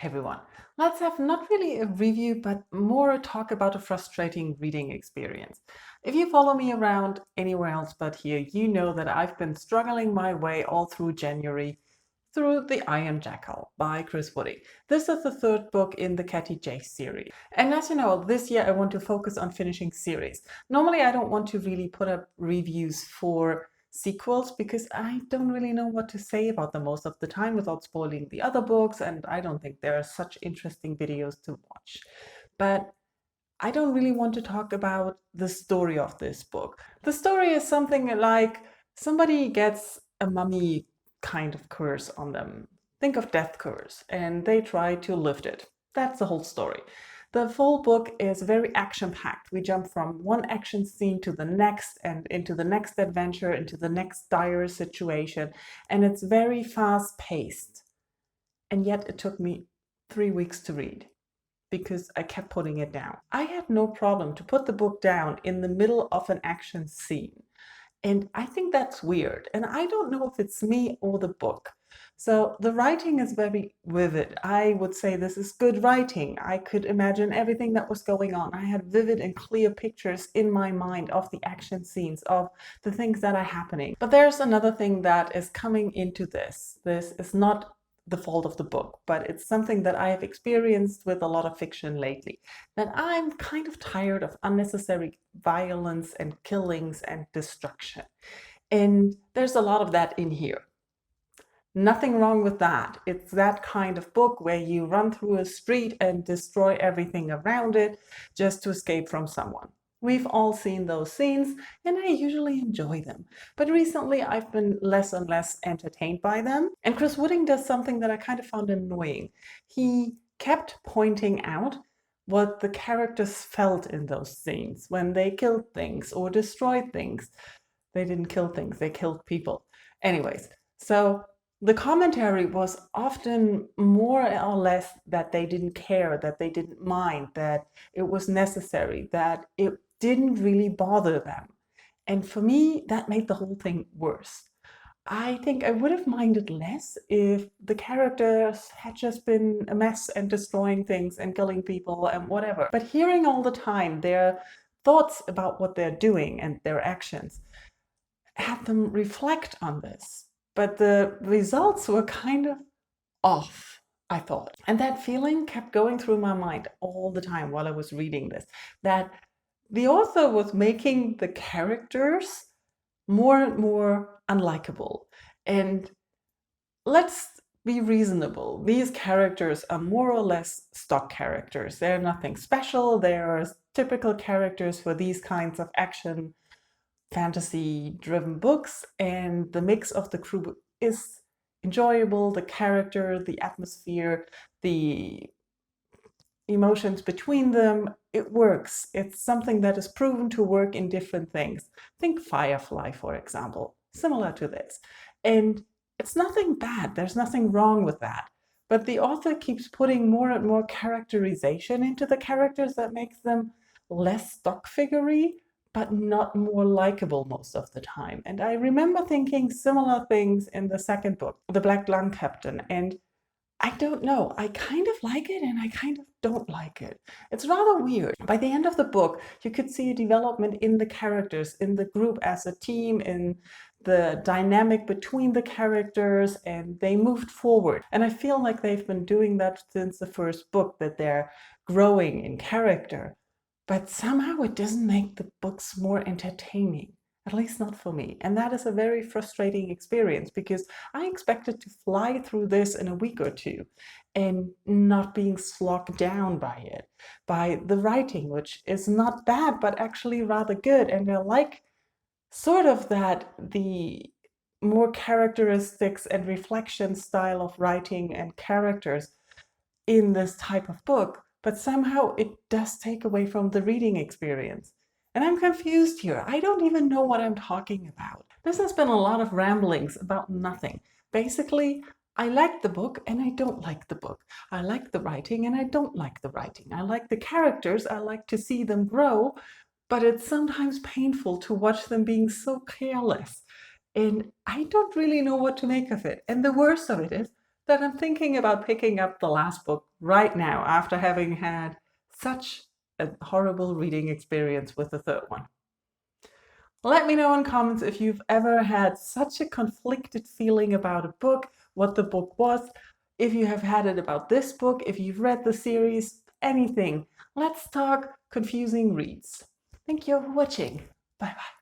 everyone. Let's have not really a review, but more a talk about a frustrating reading experience. If you follow me around anywhere else but here, you know that I've been struggling my way all through January through The Iron Jackal by Chris Woody. This is the third book in the Catty J series. And as you know, this year I want to focus on finishing series. Normally I don't want to really put up reviews for sequels because I don't really know what to say about them most of the time without spoiling the other books, and I don't think there are such interesting videos to watch. But I don't really want to talk about the story of this book. The story is something like somebody gets a mummy kind of curse on them. Think of death curse, and they try to lift it. That's the whole story. The full book is very action-packed. We jump from one action scene to the next and into the next adventure, into the next dire situation, and it's very fast-paced. And yet it took me 3 weeks to read because I kept putting it down. I had no problem to put the book down in the middle of an action scene. And I think that's weird. And I don't know if it's me or the book. So the writing is very vivid. I would say this is good writing. I could imagine everything that was going on. I had vivid and clear pictures in my mind of the action scenes, of the things that are happening. But there's another thing that is coming into this. This is not the fault of the book, but it's something that I have experienced with a lot of fiction lately, that I'm kind of tired of unnecessary violence and killings and destruction. And there's a lot of that in here. Nothing wrong with that. It's that kind of book where you run through a street and destroy everything around it just to escape from someone. We've all seen those scenes, and I usually enjoy them. But recently I've been less and less entertained by them. And Chris Wooding does something that I kind of found annoying. He kept pointing out what the characters felt in those scenes when they killed things or destroyed things. They didn't kill things, they killed people. Anyways, so the commentary was often more or less that they didn't care, that they didn't mind, that it was necessary, that it didn't really bother them. And for me, that made the whole thing worse. I think I would have minded less if the characters had just been a mess and destroying things and killing people and whatever. But hearing all the time their thoughts about what they're doing and their actions had them reflect on this. But the results were kind of off, I thought. And that feeling kept going through my mind all the time while I was reading this, that the author was making the characters more and more unlikable. And let's be reasonable. These characters are more or less stock characters. They're nothing special. They're typical characters for these kinds of action fantasy-driven books, and the mix of the crew is enjoyable. The character, the atmosphere, the emotions between them, it works. It's something that is proven to work in different things. Think Firefly, for example, similar to this. And it's nothing bad. There's nothing wrong with that. But the author keeps putting more and more characterization into the characters that makes them less stock figure-y, but not more likable most of the time. And I remember thinking similar things in the second book, The Black Lung Captain, and I don't know, I kind of like it and I kind of don't like it. It's rather weird. By the end of the book, you could see a development in the characters, in the group as a team, in the dynamic between the characters, and they moved forward. And I feel like they've been doing that since the first book, that they're growing in character. But somehow it doesn't make the books more entertaining, at least not for me. And that is a very frustrating experience because I expected to fly through this in a week or two and not being slogged down by it, by the writing, which is not bad, but actually rather good. And I like sort of that the more characteristics and reflection style of writing and characters in this type of book, but somehow it does take away from the reading experience. And I'm confused here. I don't even know what I'm talking about. This has been a lot of ramblings about nothing. Basically, I like the book and I don't like the book. I like the writing and I don't like the writing. I like the characters. I like to see them grow, but it's sometimes painful to watch them being so careless. And I don't really know what to make of it. And the worst of it is, that I'm thinking about picking up the last book right now after having had such a horrible reading experience with the third one. Let me know in comments if you've ever had such a conflicted feeling about a book, what the book was, if you have had it about this book, if you've read the series, anything. Let's talk confusing reads. Thank you for watching. Bye bye.